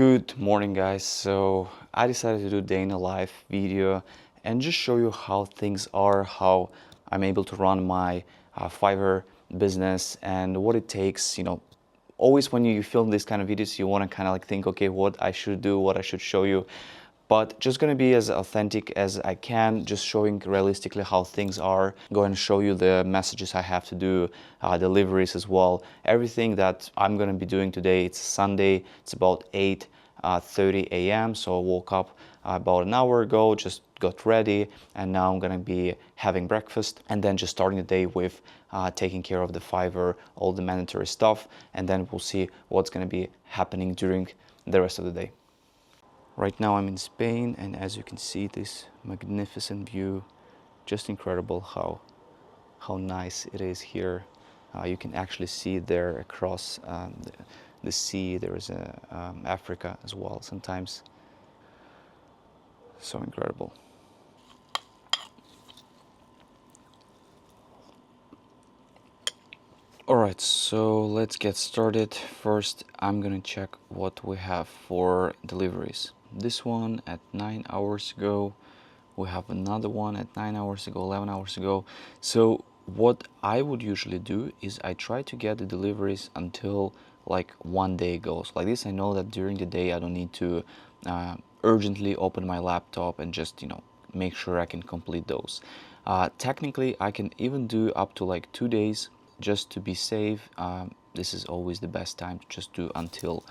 Good morning, guys. So I decided to do day in a life video and just show you how things are, how I'm able to run my Fiverr business and what it takes. Always when you film these kind of videos, you want to kind of like think, okay, what I should do, what I should show you. But just going to be as authentic as I can, just showing realistically how things are. Going to show you the messages I have to do, deliveries as well. Everything that I'm going to be doing today. It's Sunday. It's about 8:30 a.m. So I woke up about an hour ago, just got ready, and now I'm going to be having breakfast and then just starting the day with taking care of the Fiverr, all the mandatory stuff, and then we'll see what's going to be happening during the rest of the day. Right now I'm in Spain, and as you can see, this magnificent view, just incredible how nice it is here. You can actually see there across the sea. There is Africa as well sometimes. So incredible. Alright, so let's get started. First, I'm gonna check what we have for deliveries. This one at 9 hours ago. We have another one at 9 hours ago, 11 hours ago. So what I would usually do is I try to get the deliveries until like one day goes. Like this, I know that during the day I don't need to urgently open my laptop and just, make sure I can complete those. Technically, I can even do up to like 2 days just to be safe. This is always the best time to just do until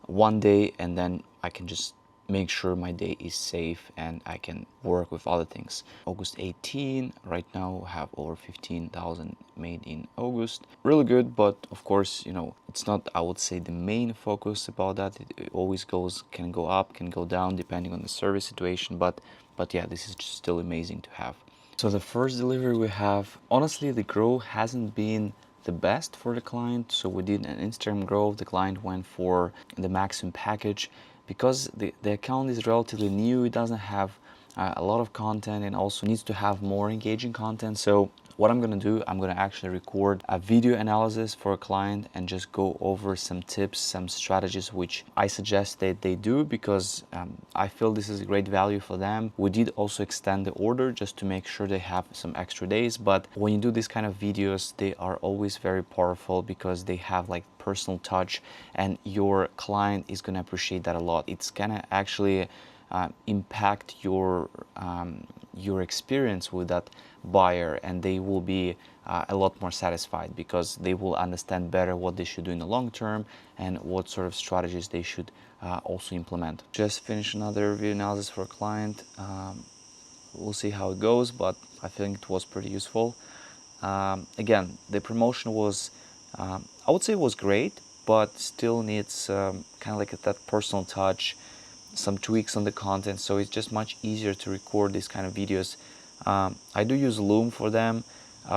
one day, and then I can just make sure my day is safe and I can work with other things. August 18, right now we have over 15,000 made in August. Really good, but of course, it's not, I would say, the main focus about that. It always can go up, can go down depending on the service situation, but yeah, this is just still amazing to have. So the first delivery we have, honestly, the grow hasn't been the best for the client. So we did an Instagram grow. The client went for the maximum package because the account is relatively new. It doesn't have a lot of content and also needs to have more engaging content. So what I'm gonna do, I'm gonna actually record a video analysis for a client and just go over some tips, some strategies which I suggest that they do, because I feel this is a great value for them. We did also extend the order just to make sure they have some extra days, but when you do these kind of videos, they are always very powerful because they have like personal touch, and your client is gonna appreciate that a lot. It's gonna actually impact your experience with that buyer, and they will be a lot more satisfied because they will understand better what they should do in the long term and what sort of strategies they should also implement. Just finished another review analysis for a client. We'll see how it goes, but I think it was pretty useful. Again, the promotion was, I would say it was great, but still needs kind of like that personal touch, some tweaks on the content, so it's just much easier to record these kind of videos. I do use Loom for them.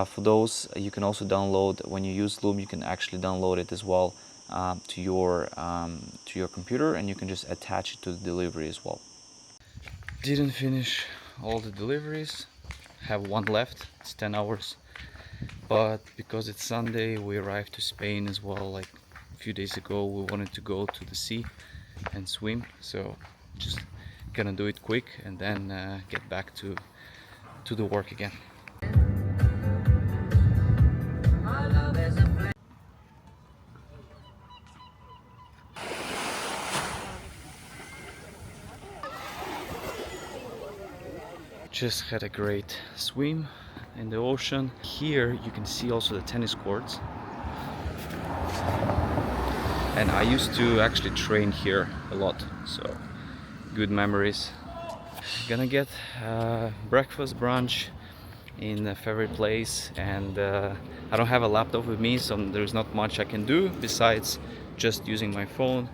For those, you can also download, when you use Loom, you can actually download it as well to your computer, and you can just attach it to the delivery as well. Didn't finish all the deliveries, have one left. It's 10 hours, but because it's Sunday, we arrived to Spain as well. Like a few days ago, we wanted to go to the sea and swim, so just gonna do it quick and then get back to the work again. Just had a great swim in the ocean. Here you can see also the tennis courts, and I used to actually train here a lot, so good memories. Gonna get breakfast, brunch in a favorite place, and I don't have a laptop with me, so there's not much I can do besides just using my phone.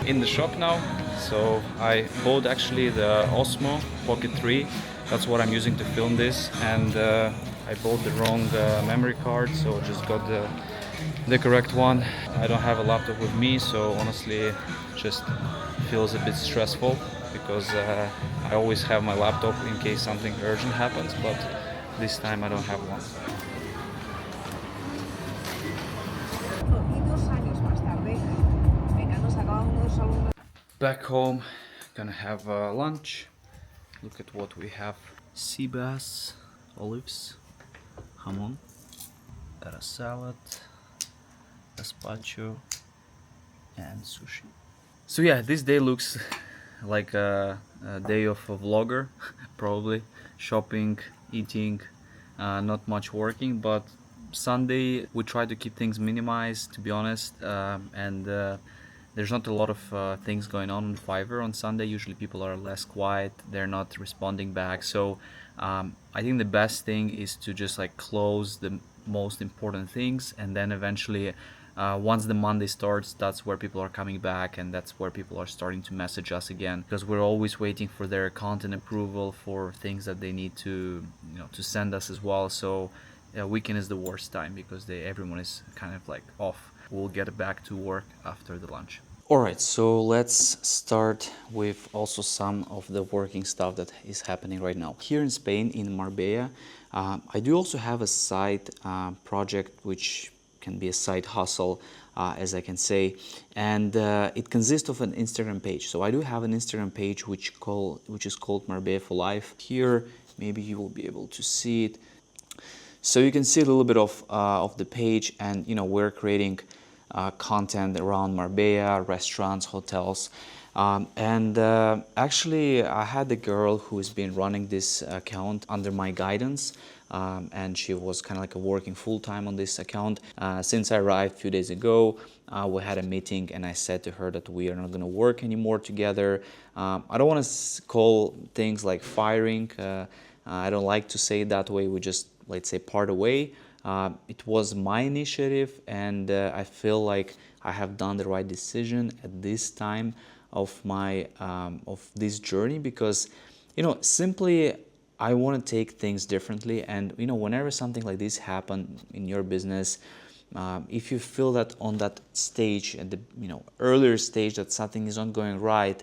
In the shop now, so I bought actually the Osmo Pocket 3. That's what I'm using to film this, and I bought the wrong memory card, so I just got the the correct one. I don't have a laptop with me, so honestly, just feels a bit stressful because I always have my laptop in case something urgent happens, but this time I don't have one. Back home, gonna have lunch. Look at what we have: sea bass, olives, hamon, a salad, gazpacho, and sushi. So yeah, this day looks like a day of a vlogger, probably shopping, eating, not much working. But Sunday we try to keep things minimized, to be honest, and there's not a lot of things going on Fiverr on Sunday. Usually people are less quiet, they're not responding back. So I think the best thing is to just like close the most important things, and then eventually once the Monday starts, that's where people are coming back, and that's where people are starting to message us again, because we're always waiting for their content approval for things that they need to, to send us as well. So weekend is the worst time because everyone is kind of like off. We'll get back to work after the lunch. All right, so let's start with also some of the working stuff that is happening right now. Here in Spain, in Marbella, I do also have a side project which can be a side hustle, as I can say, and it consists of an Instagram page. So I do have an Instagram page which is called Marbella for Life. Here, maybe you will be able to see it. So you can see a little bit of the page, and we're creating content around Marbella, restaurants, hotels. And actually, I had the girl who has been running this account under my guidance, and she was kind of like working full time on this account. Since I arrived a few days ago, we had a meeting, and I said to her that we are not going to work anymore together. I don't want to call things like firing. I don't like to say it that way. We just, let's say, part away. It was my initiative, and I feel like I have done the right decision at this time of my of this journey, because simply I want to take things differently. And whenever something like this happen in your business, if you feel that on that stage, at the earlier stage, that something is not going right,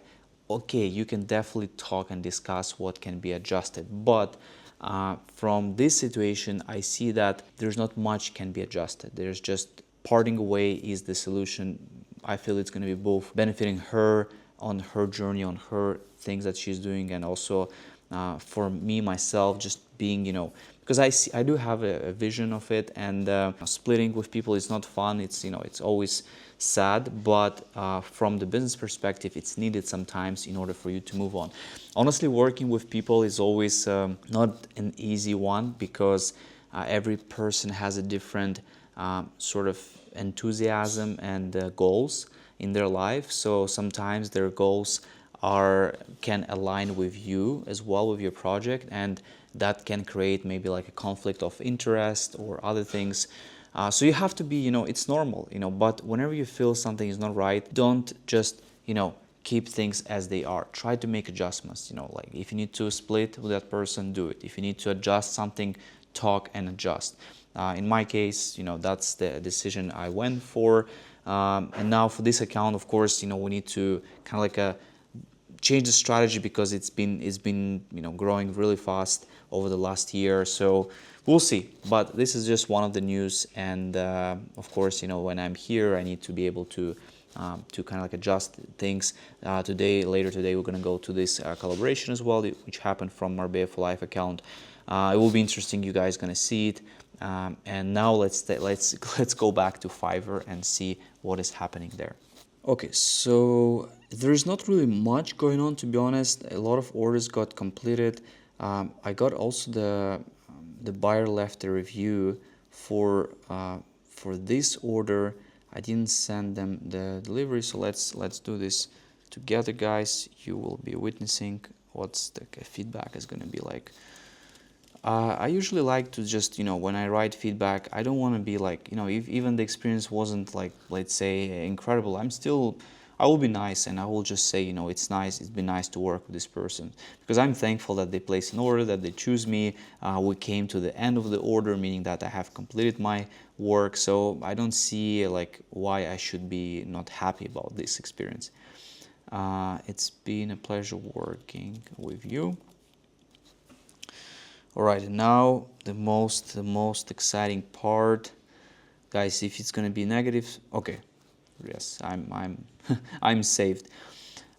okay, you can definitely talk and discuss what can be adjusted. But from this situation, I see that there's not much can be adjusted. There's just parting away is the solution. I feel it's going to be both benefiting her on her journey, on her things that she's doing, and also for me myself, just being because I do have a vision of it, and splitting with people is not fun. It's it's always sad, but from the business perspective, it's needed sometimes in order for you to move on. Honestly, working with people is always not an easy one, because every person has a different sort of enthusiasm and goals in their life. So sometimes their goals can align with you as well, with your project, and that can create maybe like a conflict of interest or other things. So you have to be, it's normal, but whenever you feel something is not right, don't just, keep things as they are. Try to make adjustments, like if you need to split with that person, do it. If you need to adjust something, talk and adjust. In my case, that's the decision I went for. And now for this account, of course, we need to kind of like change the strategy, because it's been growing really fast over the last year. So we'll see. But this is just one of the news, and of course, when I'm here, I need to be able to kind of like adjust things. Later today, we're gonna go to this collaboration as well, which happened from Marbella for Life account. It will be interesting. You guys gonna see it. And now let's go back to Fiverr and see what is happening there. Okay, so there is not really much going on, to be honest. A lot of orders got completed. I got also the buyer left a review for this order. I didn't send them the delivery, so let's do this together, guys. You will be witnessing what's the feedback is going to be like. I usually like to just, when I write feedback, I don't want to be like, if even the experience wasn't like, let's say, incredible, I will be nice and I will just say, you know, it's nice, it's been nice to work with this person, because I'm thankful that they place an order, that they choose me. We came to the end of the order, meaning that I have completed my work. So I don't see like why I should be not happy about this experience. It's been a pleasure working with you. All right, now the most exciting part, guys. If it's gonna be negative, okay, yes, I'm I'm saved.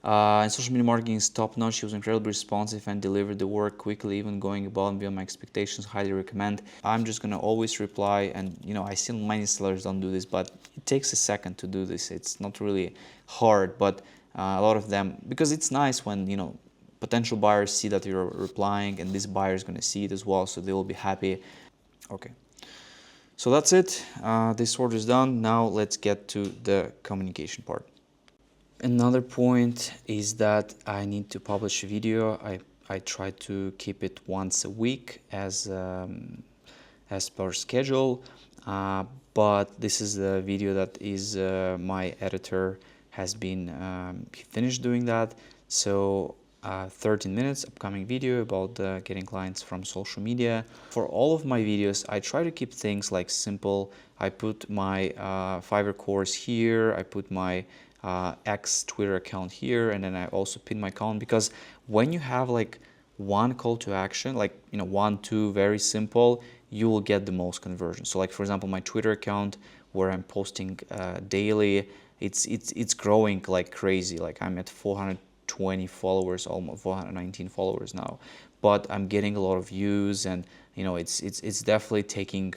And social media marketing is top notch. She was incredibly responsive and delivered the work quickly, even going above and beyond my expectations. Highly recommend. I'm just gonna always reply, and you know, I see many sellers don't do this, but it takes a second to do this. It's not really hard, but a lot of them, because it's nice when, you know, potential buyers see that you're replying, and this buyer is gonna see it as well, so they will be happy. Okay. So that's it. This order is done. Now let's get to the communication part. Another point is that I need to publish a video. I try to keep it once a week as per schedule, but this is the video that is my editor has been finished doing that. So 13 minutes upcoming video about getting clients from social media. For all of my videos, I try to keep things like simple. I put my Fiverr course here, I put my X Twitter account here, and then I also pin my account, because when you have like one call to action, like, you know, 1, 2, very simple, you will get the most conversion. So like, for example, my Twitter account where I'm posting daily, it's growing like crazy. Like I'm at 420 followers, almost 419 followers now, but I'm getting a lot of views, and you know, it's definitely taking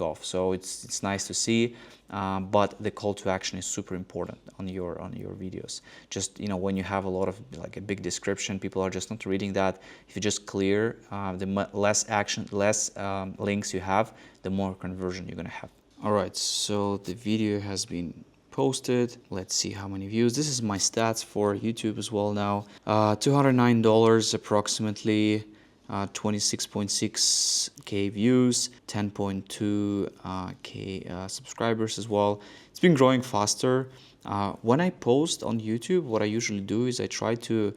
off. So it's nice to see, but the call to action is super important on your videos. Just, you know, when you have a lot of like a big description, people are just not reading that. If you just clear the less action, less links you have, the more conversion you're gonna have. All right, so the video has been posted. Let's see how many views. This is my stats for YouTube as well now. $209 approximately, 26.6k views, 10.2k subscribers as well. It's been growing faster. When I post on YouTube, what I usually do is I try to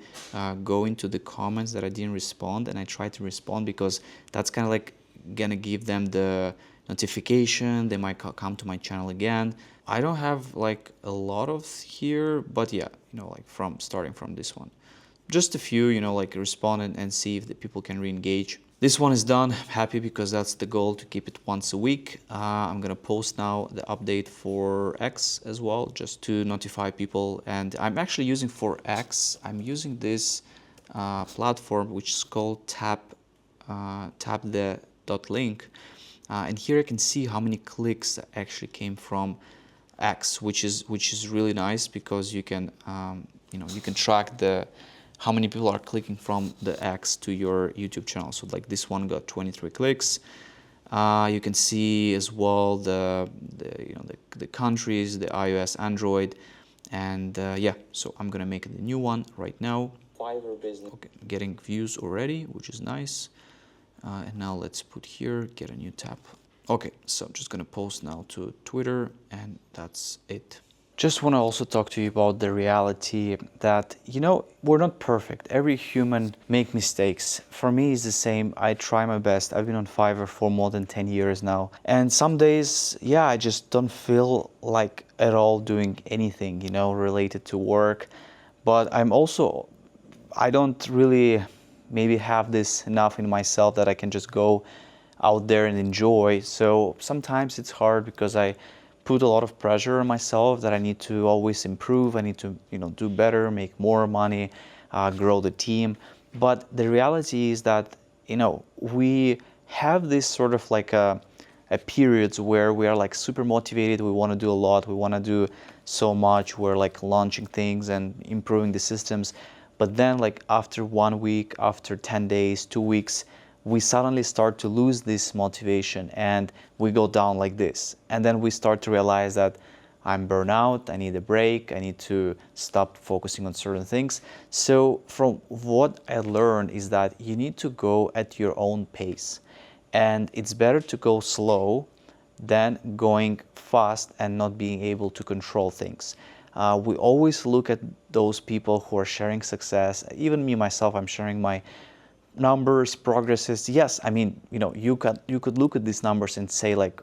go into the comments that I didn't respond, and I try to respond, because that's kind of like gonna give them the notification. They might come to my channel again. I don't have like a lot of here, but yeah, you know, like from starting from this one, just a few, you know, like respond and see if the people can re-engage. This one is done. I'm happy, because that's the goal, to keep it once a week. I'm gonna post now the update for X as well, just to notify people. And I'm actually using for X, I'm using this platform which is called tap the.link. And here I can see how many clicks actually came from X, which is really nice, because you can you know, you can track how many people are clicking from the X to your YouTube channel. So like this one got 23 clicks. You can see as well the countries, the iOS, Android, and yeah. So I'm gonna make a new one right now. Fiverr business. Okay, getting views already, which is nice. And now let's put here, get a new tab. Okay, so I'm just gonna post now to Twitter, and that's it. Just want to also talk to you about the reality that, you know, we're not perfect. Every human make mistakes. For me, it's the same. I try my best. I've been on Fiverr for more than 10 years now. And some days, yeah, I just don't feel like at all doing anything, you know, related to work. But I don't really maybe have this enough in myself that I can just go out there and enjoy. So sometimes it's hard, because I put a lot of pressure on myself that I need to always improve. I need to, you know, do better, make more money, grow the team. But the reality is that, you know, we have this sort of like a periods where we are like super motivated. We want to do a lot. We want to do so much. We're like launching things and improving the systems. But then like after 1 week, after 10 days, 2 weeks, we suddenly start to lose this motivation, and we go down like this. And then we start to realize that I'm burnt out, I need a break, I need to stop focusing on certain things. So from what I learned is that you need to go at your own pace. And it's better to go slow than going fast and not being able to control things. We always look at those people who are sharing success. Even me myself, I'm sharing my numbers, progresses. Yes, I mean, you could look at these numbers and say like,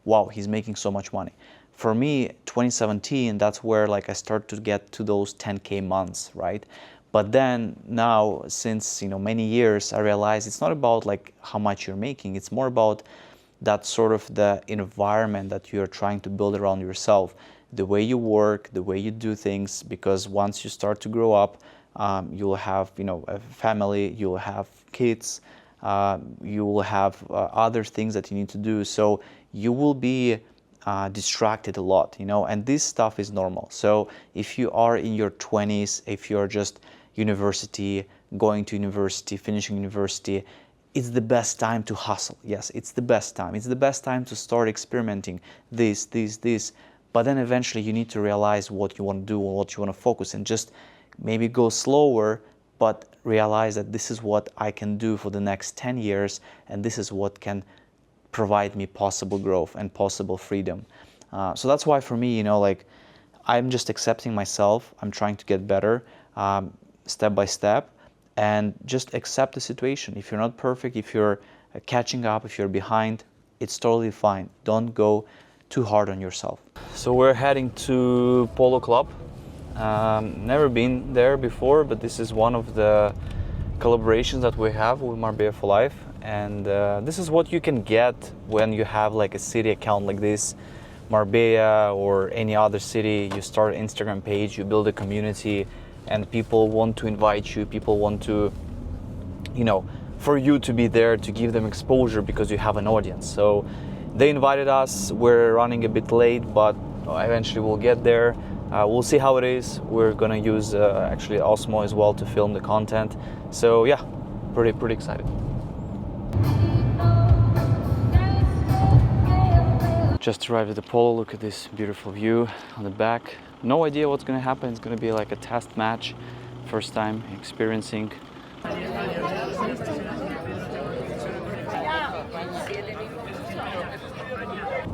wow, he's making so much money. For me, 2017, that's where like I start to get to those 10K months, right? But then now, since many years, I realize it's not about like how much you're making. It's more about that sort of the environment that you're trying to build around yourself, the way you work, the way you do things. Because once you start to grow up, you'll have a family, you'll have kids, you will have other things that you need to do. So you will be distracted a lot, and this stuff is normal. So if you are in your 20s, if you're just university, going to university, finishing university, it's the best time to hustle. Yes, it's the best time. It's the best time to start experimenting this. But then eventually you need to realize what you want to do and what you want to focus, and just maybe go slower, but realize that this is what I can do for the next 10 years, and this is what can provide me possible growth and possible freedom. So that's why for me, like, I'm just accepting myself. I'm trying to get better step by step, and just accept the situation. If you're not perfect, if you're catching up, if you're behind, it's totally fine. Don't go too hard on yourself. So we're heading to Polo Club. Never been there before, but this is one of the collaborations that we have with Marbella for Life. And this is what you can get when you have like a city account like this, Marbella or any other city. You start an Instagram page, you build a community, and people want to invite you, people want to, for you to be there, to give them exposure because you have an audience. So they invited us. We're running a bit late, but eventually we'll get there. We'll see how it is. We're gonna use actually Osmo as well to film the content. So yeah, pretty excited. Just arrived at the Polo. Look at this beautiful view on the back. No idea what's gonna happen. It's gonna be like a test match. First time experiencing.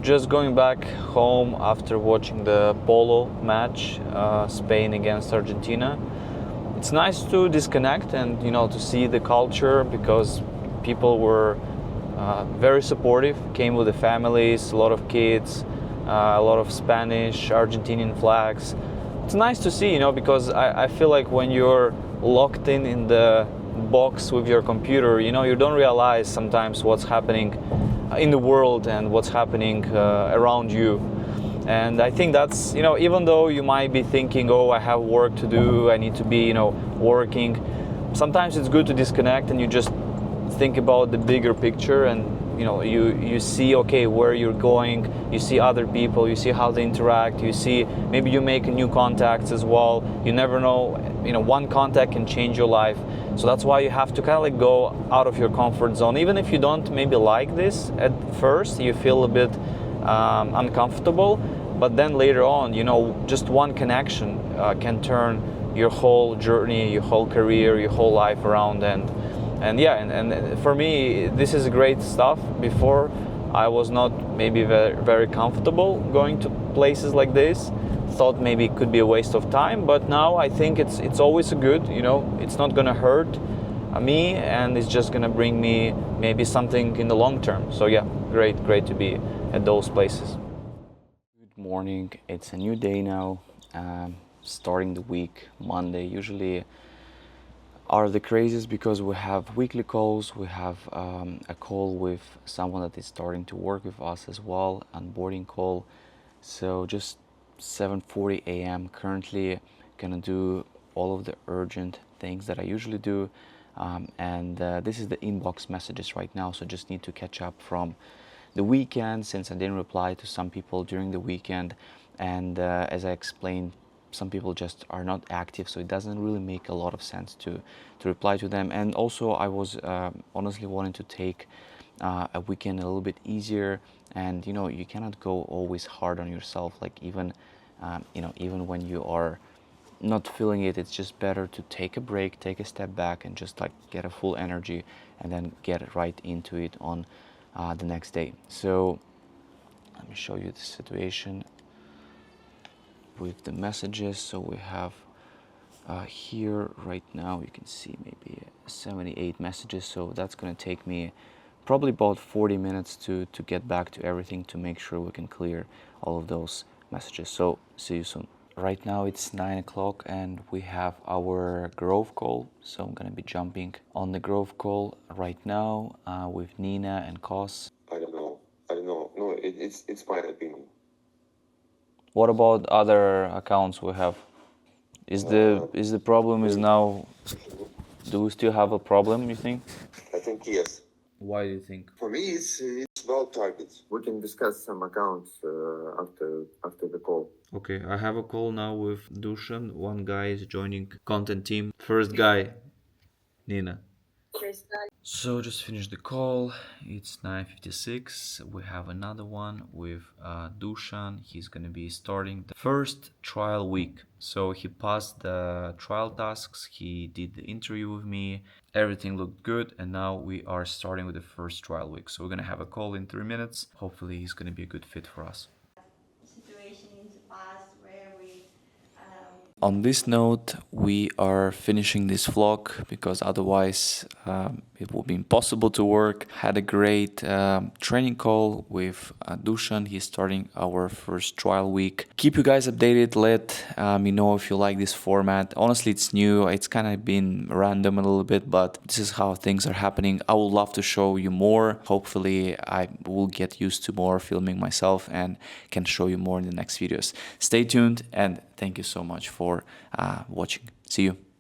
Just going back home after watching the Polo match, Spain against Argentina. It's nice to disconnect and to see the culture, because people were very supportive, came with the families, a lot of kids, a lot of Spanish, Argentinian flags. It's nice to see, because I feel like when you're locked in the box with your computer, you don't realize sometimes what's happening in the world and what's happening around you. And I think that's, even though you might be thinking, oh, I have work to do, I need to be, working, sometimes it's good to disconnect and you just think about the bigger picture, and you see, okay, where you're going, you see other people, you see how they interact, you see maybe you make new contacts as well. You never know, one contact can change your life. So that's why you have to kind of like go out of your comfort zone. Even if you don't maybe like this at first, you feel a bit uncomfortable, but then later on, just one connection can turn your whole journey, your whole career, your whole life around. And for me, this is great stuff. Before, I was not maybe very comfortable going to places like this. Thought maybe it could be a waste of time, but now I think it's always a good. It's not gonna hurt me, and it's just gonna bring me maybe something in the long term. So yeah, great to be at those places. Good morning. It's a new day now. Starting the week, Monday. Usually are the craziest because we have weekly calls. We have a call with someone that is starting to work with us as well, onboarding call. So just 7:40 a.m. currently gonna do all of the urgent things that I usually do, and this is the inbox messages right now. So just need to catch up from the weekend, since I didn't reply to some people during the weekend, and as I explained, some people just are not active, so it doesn't really make a lot of sense to reply to them. And also I was honestly wanting to take a weekend a little bit easier, and you cannot go always hard on yourself, like even even when you are not feeling it, it's just better to take a break, take a step back, and just like get a full energy and then get right into it on the next day. So let me show you the situation with the messages. So we have here right now you can see maybe 78 messages, so that's going to take me probably about 40 minutes to get back to everything to make sure we can clear all of those messages. So see you soon. Right now it's 9 o'clock and we have our growth call, so I'm going to be jumping on the growth call right now with Nina and Kos. I don't know. No, it's my opinion. What about other accounts we have? Is the problem is now, do we still have a problem, you think? I think yes. Why do you think? For me, it's about targets. We can discuss some accounts after the call. Okay, I have a call now with Dushan. One guy is joining content team. First guy, Nina. So just finished the call. It's 9:56. We have another one with Dushan. He's gonna be starting the first trial week. So he passed the trial tasks. He did the interview with me. Everything looked good, and now we are starting with the first trial week. So we're gonna have a call in 3 minutes. Hopefully, he's gonna be a good fit for us. On this note, we are finishing this vlog because otherwise it would be impossible to work. Had a great training call with Dushan. He's starting our first trial week. Keep you guys updated. Let me know if you like this format. Honestly, it's new. It's kind of been random a little bit, but this is how things are happening. I would love to show you more. Hopefully, I will get used to more filming myself and can show you more in the next videos. Stay tuned and thank you so much for watching. See you.